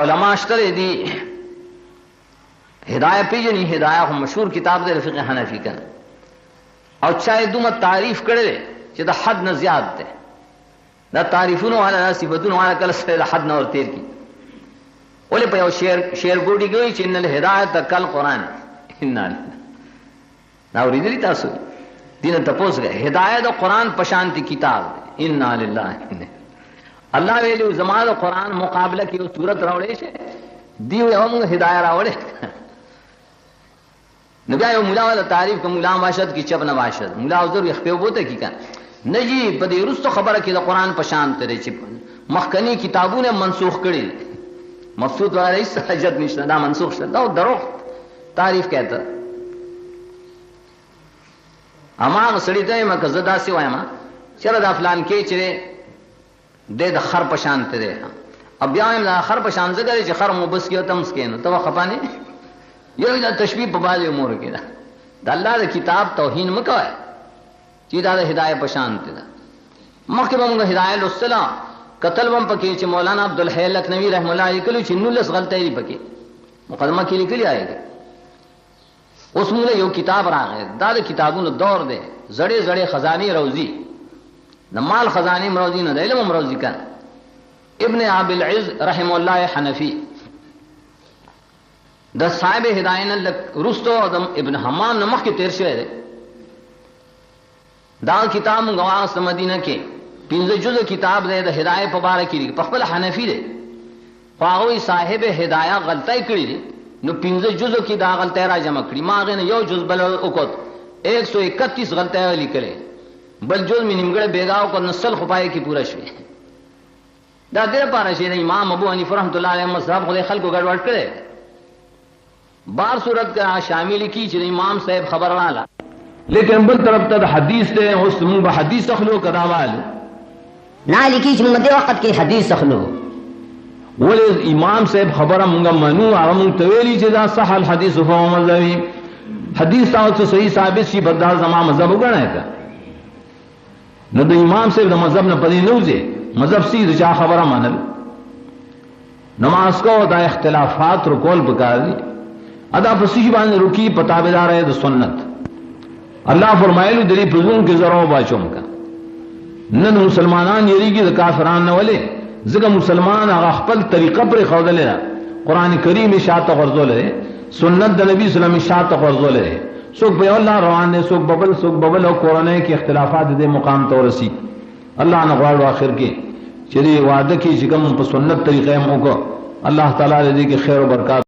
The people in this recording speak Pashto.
علماء اشترے دی ہدایہ پیجنی ہدایہ ہم مشہور کتاب دے فقہ حنفی کا اور چاہے دومت تعریف کرے کہ دا حد نہ زیاد دے دا تعریفون والا صفتون والا کل سے حد نہ اور تیر کی اولے پہ شیر گوڑی گوئی کہ ان الہدایت کل قرآن انہا نا اوری دلی تاسو دین تپوس گئے ہدایت قرآن پشانتی کتاب دے انہا للہ اللہ ویلو زمان قرآن مقابلہ کی صورت راوڑے سے دیو ہم ہدایہ راوڑے نبیاء مولا والا تعریف کا مولا باشد کی چپ نباشد مولا حضور اخفیو بوتا کی کن نجی پدی رست خبر کی دا قرآن پشان ترے چپ مخکنی کتابوں نے منسوخ کری مفسود والا اس حجت نشنا دا منسوخ شد دا دروخ تعریف کہتا اما سڑی تا میں کزدہ سے وایا ما چرا دا فلان کے چرے دے دا خر پشان ترے اب بیاویم دا خر پشان زگرے چی خر مبس کیو تمس کینو تو خپانے یہ دا تشبیح پبازی امور کی دا اللہ دا کتاب توہین مکوائے چی دا ہدایہ پشان ترے مخی بمگا ہدایہ السلام قتل بم پکی چی مولانا عبدالحی لکھنوی رحم اللہ علیہ کلو چی نولس غلطہ ہی پکی مقدمہ کی لکلی آئے گا اس مولے یو کتاب را گئے دا کتابون دور دے زڑے زڑے خزانی روزی نمال خزانی مروزی نہ علم مروزی کا ابن عابد العز رحم اللہ حنفی دا صاحب ہدایت رستو ابن حمام نمخ کے تیر شوئے دے دا کتاب گواس مدینہ کے پینز جز کتاب دے دا ہدایت پبارکی دی پخبل حنفی دے فاغوی صاحب ہدایت غلطہ کری دی نو پینز جز کی دا غلطہ را جمع کری ما غین یو جز بل اکت 131 غلطہ لکلے بل جز میں نمگڑے بیگاو کو نسل خپائے کی پورا شوئے دا دیر پارا شید امام ابو حنیفہ رحمت اللہ علیہ مذہب خود خلق کو گڑوڑ کرے بار صورت کا شامل کی چلی امام صاحب خبر والا لیکن بل طرف تا حدیث تے اس مبا حدیث تخلو کدا والو نا لکی چلی مدی وقت کی حدیث تخلو ولی امام صاحب خبر منگا منو آرمون تویلی چیزا صح الحدیث فہو مذہبی حدیث تاوت سے صحیح ثابت شی بدار زمان مذہب اگرنا ہے نو د امام صاحب د مذہب نه پدې نوځي مذہب سي د چا خبره منل نماز کو دا اختلافات رکول بکاری ادا پسیش باندې رکی پتاویدار ہے د سنت اللہ فرمایلو دلی پزون کې زرو باچوم کا نن مسلمانان یریږي د کافرانو نه ولې ځکه مسلمان هغه خپل طریقه پر خوذلې قرآن کریم شاته غرضولې سنت د نبی صلی الله علیه وسلم شاته غرضولې سوک بے اللہ روان نے سوک ببل اور کورونے کے اختلافات دے مقام تو رسی اللہ نغوار آخر کے چلی وعدہ کی چکم سنت طریقے موقع اللہ تعالیٰ دے کہ خیر و برکات